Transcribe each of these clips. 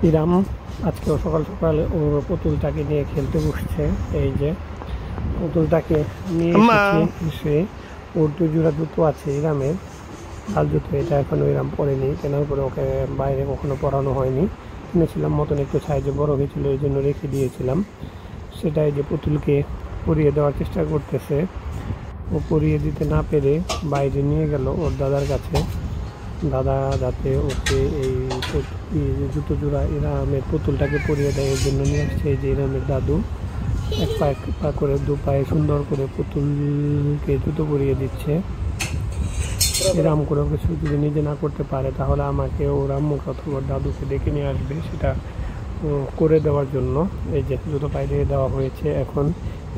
ইরাম আজকেও সকাল সকাল ওর পুতুলটাকে নিয়ে খেলতে বসছে। এই যে পুতুলটাকে নিয়ে এসে ওর 2 জোড়া জুতো আছে ইরামের, লাল জুতো। এটা এখনো ইরাম পরেনি, কেনার পরে ওকে বাইরে কখনো পরানো হয়নি। কিনেছিলাম মতন একটু সাইজে বড় হয়েছিল, এই জন্য রেখে দিয়েছিলাম। সেটাই যে পুতুলকে পরিয়ে দেওয়ার চেষ্টা করতেছে। ও পরিয়ে দিতে না পেরে বাইরে নিয়ে গেল ওর দাদার কাছে। দাদা যাতে ওকে এই জুতো জোড়া ইরামের পুতুলটাকে পরিয়ে দেয়, এর জন্য নিয়ে আসছে। এই যে ইরামের দাদু এক পা করে 2 পায়ে সুন্দর করে পুতুলকে জুতো পরিয়ে দিচ্ছে। এরকম করে কিছু যদি নিজে না করতে পারে তাহলে আমাকে ওর আম্মুকে অথবা দাদুকে ডেকে নিয়ে আসবে সেটা করে দেওয়ার জন্য। এই যে জুতো পায়ে দিয়ে দেওয়া হয়েছে, এখন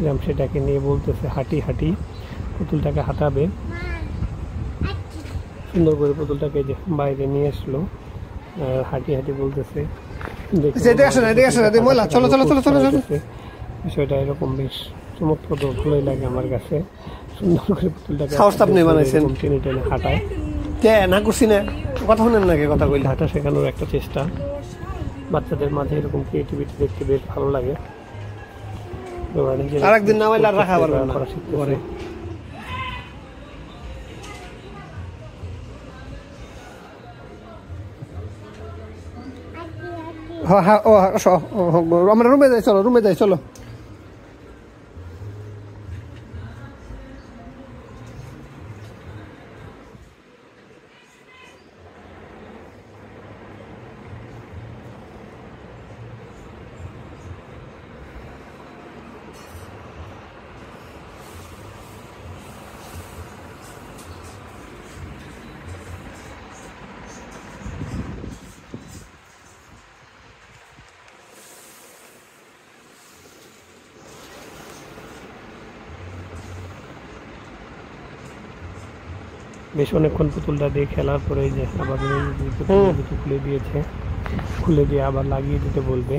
ইরাম সেটাকে নিয়ে বলতেছে হাঁটি হাঁটি, পুতুলটাকে হাঁটাবে। সুন্দর করে পুতুলটাকে যে বাইরে নিয়ে আসলো, হাঁটি হাঁটি বলতেছে। বিষয়টা এরকম বেশ চমৎকার, ভালোই লাগে আমার কাছে। সুন্দর করে পুতুলটাকে টেনে টেনে হাঁটায়। না করছি না, কথা শুনেন নাকি, কথা কইলে হাঁটা শেখানোর একটা চেষ্টা। বাচ্চাদের মাঝে এরকম ক্রিয়েটিভিটি দেখতে বেশ ভালো লাগে। আরেকদিন না হইলে রাখা পারবে না। আমরা রুমে যাই, চলো রুমে যাই, চলো। বেশ অনেকক্ষণ পুতুলটা দিয়ে খেলার পরে যে আবার জুতো খুলে দিয়েছে, খুলে দিয়ে আবার লাগিয়ে দিতে বলবে।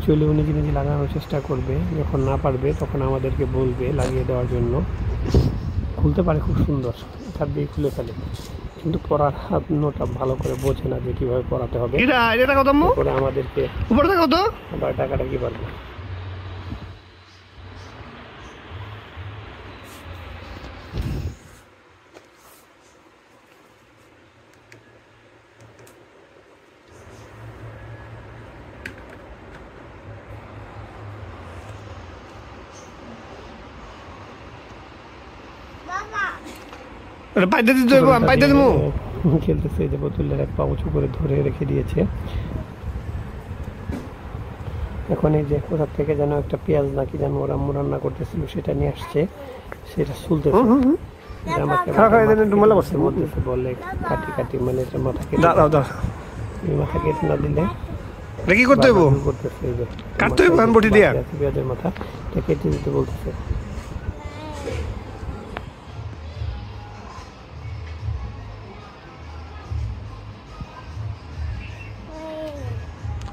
চলে ও নিজে নিজে লাগানোর চেষ্টা করবে, যখন না পারবে তখন আমাদেরকে বলবে লাগিয়ে দেওয়ার জন্য। খুলতে পারে খুব সুন্দর, হাত দিয়ে খুলে ফেলে, কিন্তু পরার হাতটা ভালো করে বোঝে না যে কীভাবে পরাতে হবে। পরে আমাদেরকে আবার টাকাটা কি পারবে। খেলতেছে, যে বোতলের এক পা উঁচু করে ধরে রেখে দিয়েছে। এখন এই যে কোথা থেকে যেন একটা পেঁয়াজ নাকি যেন ওরা রান্না করতেছিল সেটা নিয়ে আসছে, সেটা শুলতেছে। আমাকে বলে কাটি কাটি, মানে এটা মাথা কেটে মাথা কেটে না দিলে কি করতে হইব, করতেছে। এই যে কাটতে হইব বটি দিয়া পেঁয়াজের মাথা কেটে দিতে বলতেছে।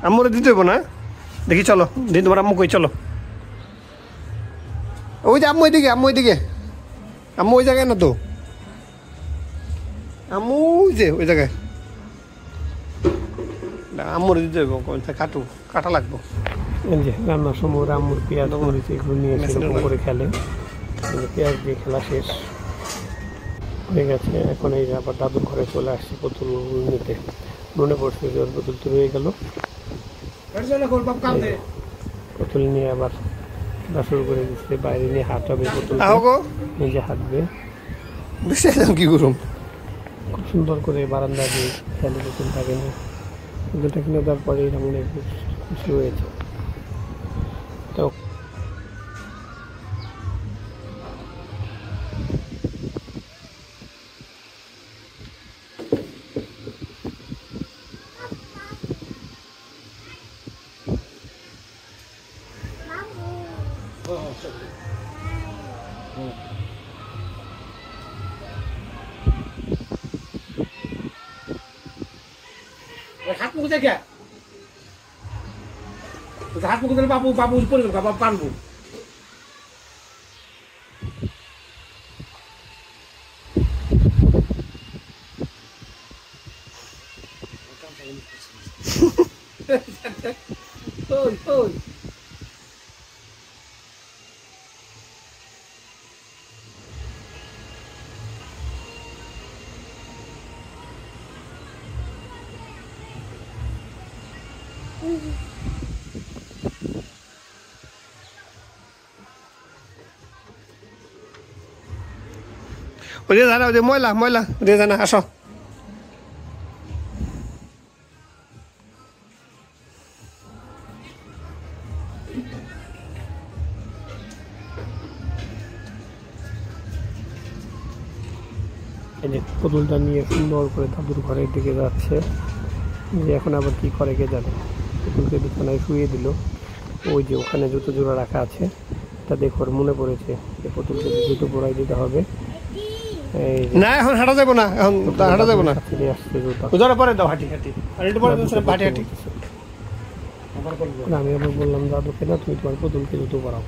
আম্মুরে দিতে হইব না, দেখি চলো দিন তোমার আম্মু কই, চলো। ওই যে আম্মু ওইদিকে, আম্মু ওইদিকে, আম্মু ওই জায়গায় না তো, আম্মু যে ওই জায়গায়। আম্মুরে দিতে হইব, কাটা লাগবো। এই যে রান্নার সময় আম্মুর পেঁয়াজ মরিচ এগুলো নিয়ে সেরকম করে খেলে। পেঁয়াজ দিয়ে খেলা শেষ হয়ে গেছে। এখন এই আবার দাদুর ঘরে চলে আসছে পুতুল নিতে। মনে পড়ছে যে ওর পুতুল তো রয়ে গেল। পুতুল নিয়ে আবার শুরু করে দিচ্ছে, বাইরে নিয়ে হাঁটাবে, পুতুল নিজে হাঁটবে। কি করুম, খুব সুন্দর করে বারান্দা দিয়ে খেলে পুতুলটাকে নিয়ে। পুতুলটা কিনে দেওয়ার পরে এরকম খুশি হয়েছে। তো হাত মুখ দেখে হাত মুখ দিলে বাবু বাবু পরে বাবা পানবো। ওই ওই ওই যে জানা ওই যে ময়লা ময়লা ওই যে জানা আসো এই যে পুতুলটা নিয়ে সুন্দর করে দাদুর ঘরের দিকে যাচ্ছে। যে এখন আবার কি করে কে জানে। পুতুলকে বিছানায় শুয়ে দিল। ওই যে ওখানে জুতো জোড়া রাখা আছে, তা দেখো ওর মনে পড়েছে যে পুতুলকে জুতো পরাই দিতে হবে। এই যে না এখন হাঁটা যাবো না, এখন হাঁটা যাবো না, চলে আসছে জুতো। উজারা পরে দাও হাঁটি হাঁটি আর একটু পরে দিচ্ছিলাম হাঁটি হাঁটি আমি আবার বললাম দাদুকে না তুমি তোমার পুতুলকে জুতো পরাও।